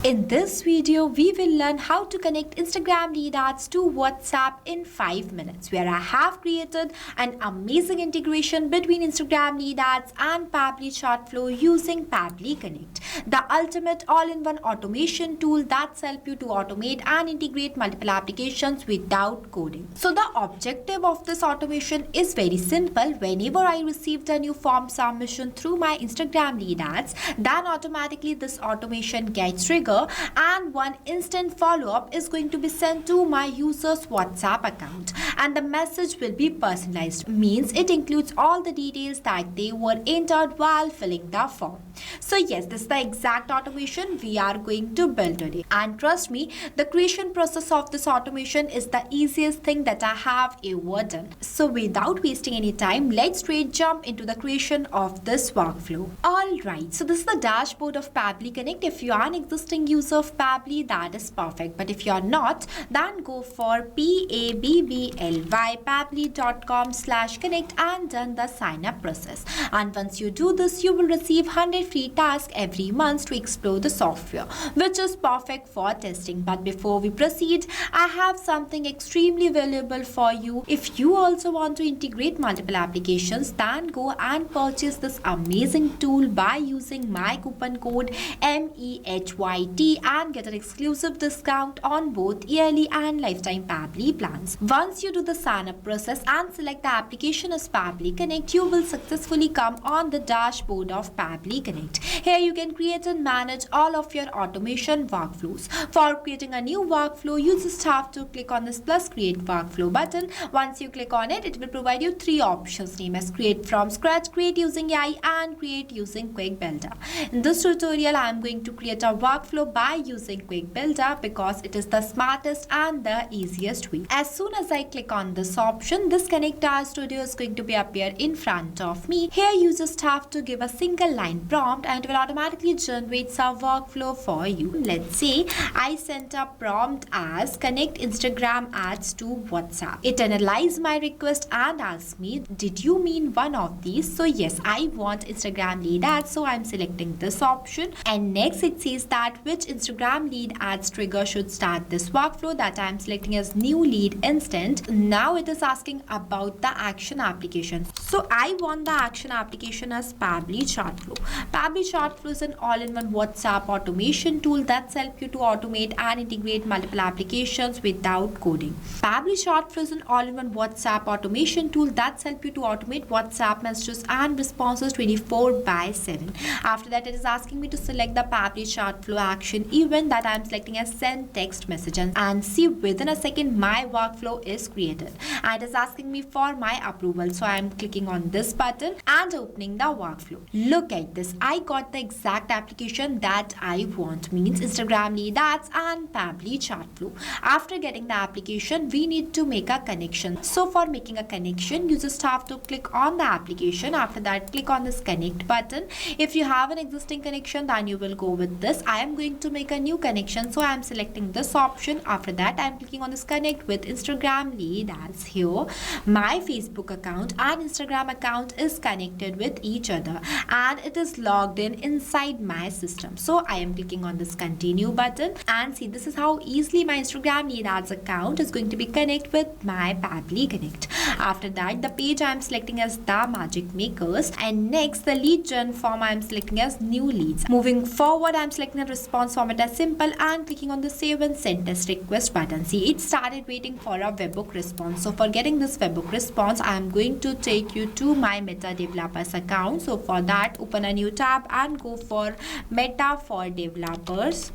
In this video, we will learn how to connect Instagram lead ads to WhatsApp in 5 minutes, where I have created an amazing integration between Instagram lead ads and Pabbly chart flow using Pabbly Connect, the ultimate all-in-one automation tool that's help you to automate and integrate multiple applications without coding. So the objective of this automation is very simple. Whenever I received a new form submission through my Instagram lead ads, then automatically this automation gets triggered and one instant follow-up is going to be sent to my user's WhatsApp account, and the message will be personalized, means it includes all the details that they were entered while filling the form. So yes, this is the exact automation we are going to build today, and trust me, the creation process of this automation is the easiest thing that I have ever done. So without wasting any time, let's straight jump into the creation of this workflow. Alright, so this is the dashboard of Pabbly Connect. If you are an existing user of Pabbly, that is perfect, but if you are not, then go for pabbly.com/connect and done the sign up process. And once you do this, you will receive 100 free tasks every month to explore the software, which is perfect for testing. But before we proceed, I have something extremely valuable for you. If you also want to integrate multiple applications, then go and purchase this amazing tool by using my coupon code MEHYT and get an exclusive discount on both yearly and lifetime Pabbly plans. Once you do the sign up process and select the application as Pabbly Connect, you will successfully come on the dashboard of Pabbly Connect. Here you can create and manage all of your automation workflows. For creating a new workflow, you just have to click on this plus create workflow button. Once you click on it, it will provide you three options, name as create from scratch, create using AI, and create using quick builder. In this tutorial, I am going to create a workflow by using quick builder because it is the smartest and the easiest way. As soon as I click on this option, this Connect Our Studio is going to be appear in front of me. Here you just have to give a single line prompt and it will automatically generate a workflow for you. Let's say I sent a prompt as connect Instagram ads to WhatsApp. It analyzes my request and asks me, did you mean one of these? So yes, I want Instagram lead ads, so I'm selecting this option, and next it says that which Instagram lead ads trigger should start this workflow, that I'm selecting as new lead instant. Now it is asking about the action application, so I want the action application as Pabbly chart flow. Pabbly chart flow is an all-in-one WhatsApp automation tool that's help you to automate and integrate multiple applications without coding. Pabbly chart flow is an all-in-one WhatsApp automation tool that's help you to automate WhatsApp messages and responses 24/7. After that, it is asking me to select the Pabbly chart flow action event that I am selecting as send text message, and see within a second my workflow is created, and it is asking me for my approval, so I am clicking on this button and opening the workflow. Look at this, I got the exact application that I want, means Instagram lead ads and Pabbly chart flow. After getting the application, we need to make a connection. So for making a connection, you just have to click on the application. After that, click on this connect button. If you have an existing connection, then you will go with this. I am going to make a new connection, so I am selecting this option. After that, I am clicking on this connect with Instagram lead ads. Here my Facebook account and Instagram account is connected with each other and it is logged in inside my system, so I am clicking on this continue button, and see, this is how easily my Instagram lead ads account is going to be connected with my Pabbly Connect. After that, the page I am selecting as the magic makers, and next the lead gen form I am selecting as new leads. Moving forward, I am selecting a response format as simple and clicking on the save and send test request button. See, it started waiting for a webhook response. So for getting this webhook response, I am going to take you to my Meta developers account. So for that, open a new tab and go for Meta for developers.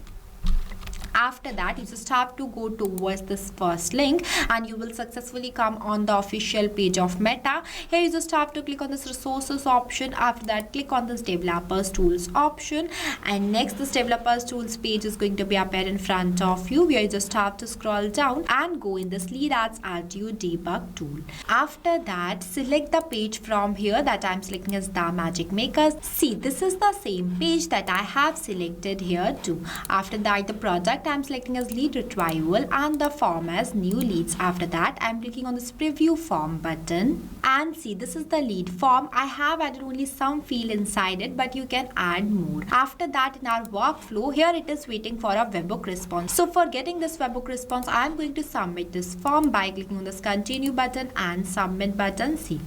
After that, you just have to go towards this first link and you will successfully come on the official page of Meta. Here you just have to click on this resources option. After that, click on this developers tools option, and next this developers tools page is going to be appear in front of you, where you just have to scroll down and go in this lead ads RTO debug tool. After that, select the page from here that I'm selecting as the magic makers. See, this is the same page that I have selected here too. After that, the product product, I'm selecting as lead retrieval and the form as new leads. After that, I'm clicking on this preview form button and see this is the lead form. I have added only some field inside it, but you can add more. After that, in our workflow, here it is waiting for a webhook response. So for getting this webhook response, I'm going to submit this form by clicking on this continue button and submit button. See,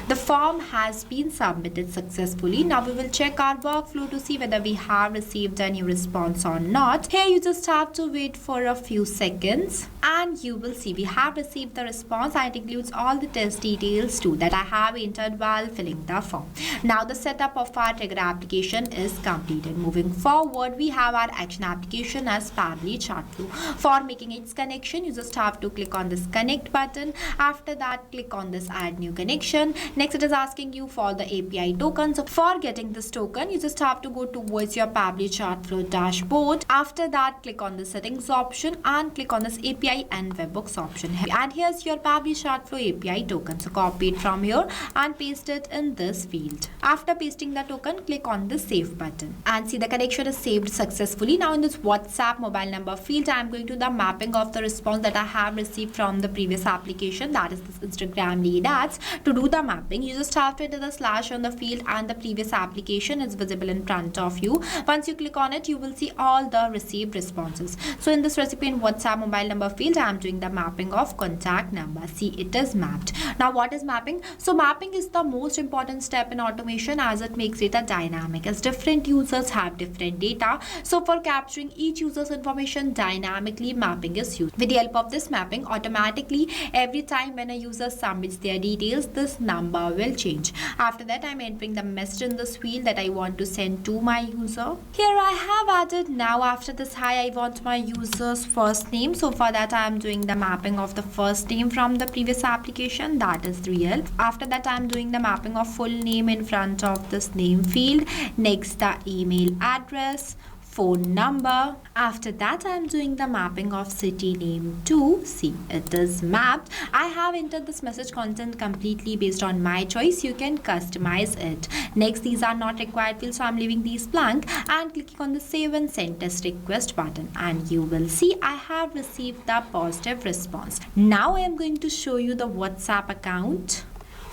the form has been submitted successfully. Now we will check our workflow to see whether we have received any response or not. Here you just have to wait for a few seconds and you will see we have received the response, and it includes all the test details too that I have entered while filling the form. Now the setup of our trigger application is completed. Moving forward, we have our action application as Pabbly chart flow. For making its connection, you just have to click on this connect button. After that, click on this add new connection. Next, it is asking you for the API token. So for getting this token, you just have to go towards your Pabbly chart flow dashboard. After that, click on the settings option and click on this API and webhooks option. And here's your Pabbly chart flow API token. So copy it from here and paste it in this field. After pasting the token, click on the save button and see the connection is saved successfully. Now in this WhatsApp mobile number field, I am going to the mapping of the response that I have received from the previous application, that is this Instagram lead ads. To do the mapping, you just have to enter the slash on the field and the previous application is visible in front of you. Once you click on it, you will see all the received responses. So in this recipient WhatsApp mobile number field, I am doing the mapping of contact number. See, it is mapped. Now what is mapping? So mapping is the most important step in automation as it makes data dynamic, as different users have different data. So for capturing each user's information dynamically, mapping is used. With the help of this mapping, automatically every time when a user submits their details, this number will change. After that, I'm entering the message in this field that I want to send to my user. Here I have added now after this hi, I want my user's first name. So for that, I am doing the mapping of the first name from the previous application, that is real. After that, I am doing the mapping of full name in front of this name field. Next, the email address, phone number. After that, I am doing the mapping of city name to. See, it is mapped. I have entered this message content completely based on my choice. You can customize it. Next, these are not required fields, so I am leaving these blank and clicking on the save and send test request button, and you will see I have received the positive response. Now I am going to show you the WhatsApp account.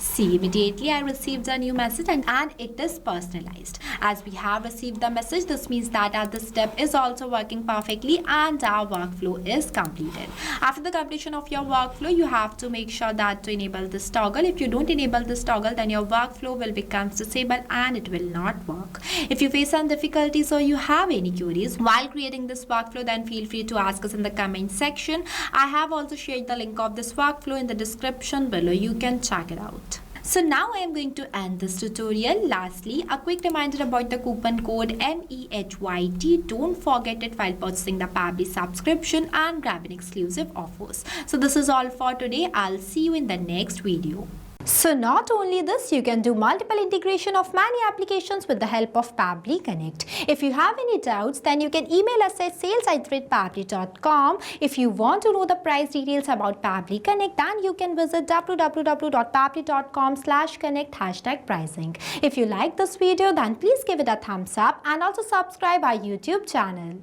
See, immediately I received a new message and it is personalized. As we have received the message, this means that this step is also working perfectly and our workflow is completed. After the completion of your workflow, you have to make sure that to enable this toggle. If you don't enable this toggle, then your workflow will become disabled and it will not work. If you face some difficulties or you have any queries while creating this workflow, then feel free to ask us in the comment section. I have also shared the link of this workflow in the description below. You can check it out. So now I am going to end this tutorial. Lastly, a quick reminder about the coupon code MEHYT. Don't forget it while purchasing the Pabbly subscription and grabbing exclusive offers. So this is all for today. I'll see you in the next video. So not only this, you can do multiple integration of many applications with the help of Pabbly Connect. If you have any doubts, then you can email us at sales@pabbly.com. If you want to know the price details about Pabbly Connect, then you can visit www.pabbly.com/connect #pricing. If you like this video, then please give it a thumbs up and also subscribe our YouTube channel.